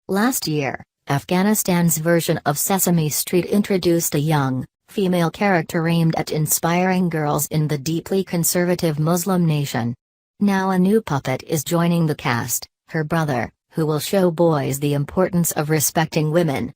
Last year, Afghanistan's version of Sesame Street introduced a young, female character aimed at inspiring girls in the deeply conservative Muslim nation. Now a new puppet is joining the cast, her brother, who will show boys the importance of respecting women.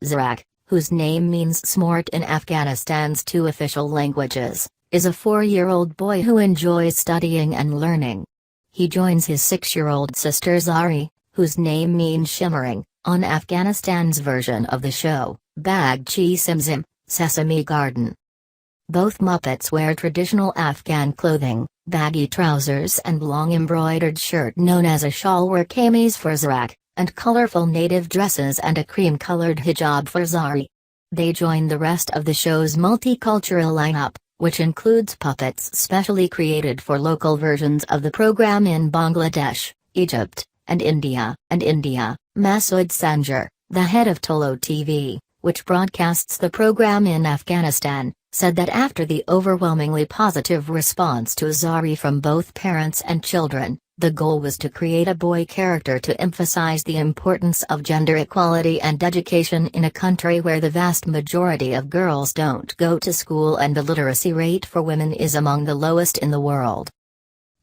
Zarak, whose name means smart in Afghanistan's two official languages, is a 4-year-old boy who enjoys studying and learning. He joins his 6-year-old sister Zari, whose name means shimmering, on Afghanistan's version of the show, Sesame, Sesame Garden. Both Muppets wear traditional Afghan clothing, baggy trousers and long embroidered shirt known as a shalwar kameez for Zarak, and colorful native dresses and a cream-colored hijab for Zari. They join the rest of the show's multicultural lineup, which includes puppets specially created for local versions of the program in Bangladesh, Egypt, and India. Masood Sanjar, the head of Tolo TV, which broadcasts the program in Afghanistan, said that after the overwhelmingly positive response to Zari from both parents and children, the goal was to create a boy character to emphasize the importance of gender equality and education in a country where the vast majority of girls don't go to school and the literacy rate for women is among the lowest in the world.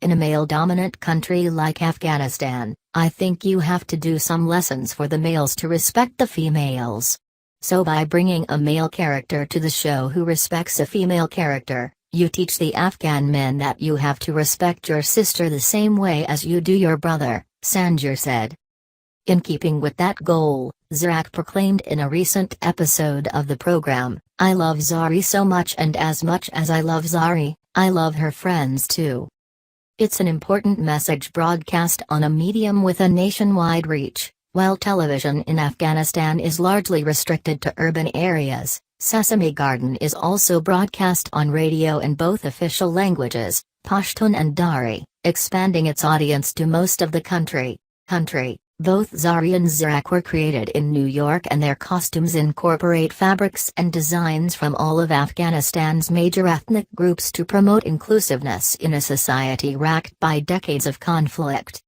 In a male-dominant country like Afghanistan, I think you have to do some lessons for the males to respect the females. So by bringing a male character to the show who respects a female character, you teach the Afghan men that you have to respect your sister the same way as you do your brother, Sanjar said. In keeping with that goal, Zarak proclaimed in a recent episode of the program, "I love Zari so much, and as much as I love Zari, I love her friends too." It's an important message broadcast on a medium with a nationwide reach. While television in Afghanistan is largely restricted to urban areas, Sesame Garden is also broadcast on radio in both official languages, Pashtun and Dari, expanding its audience to most of the country. Both Zari and Zarak were created in New York, and their costumes incorporate fabrics and designs from all of Afghanistan's major ethnic groups to promote inclusiveness in a society racked by decades of conflict.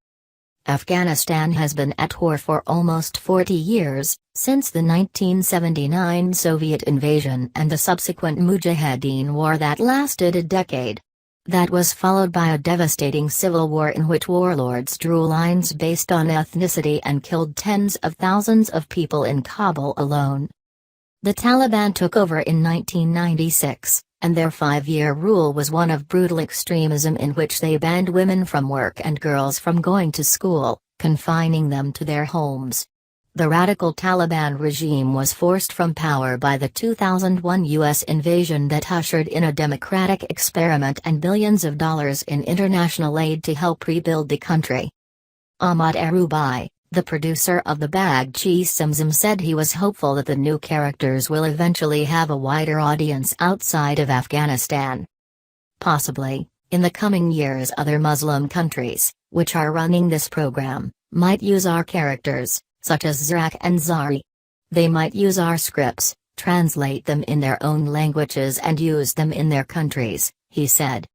Afghanistan has been at war for almost 40 years, since the 1979 Soviet invasion and the subsequent Mujahideen War that lasted a decade. That was followed by a devastating civil war in which warlords drew lines based on ethnicity and killed tens of thousands of people in Kabul alone. The Taliban took over in 1996, and their 5-year rule was one of brutal extremism in which they banned women from work and girls from going to school, confining them to their homes. The radical Taliban regime was forced from power by the 2001 U.S. invasion that ushered in a democratic experiment and billions of dollars in international aid to help rebuild the country. Ahmad Arubai, the producer of the Sesame, said he was hopeful that the new characters will eventually have a wider audience outside of Afghanistan. Possibly, in the coming years other Muslim countries, which are running this program, might use our characters, such as Zarak and Zari. They might use our scripts, translate them in their own languages and use them in their countries, he said.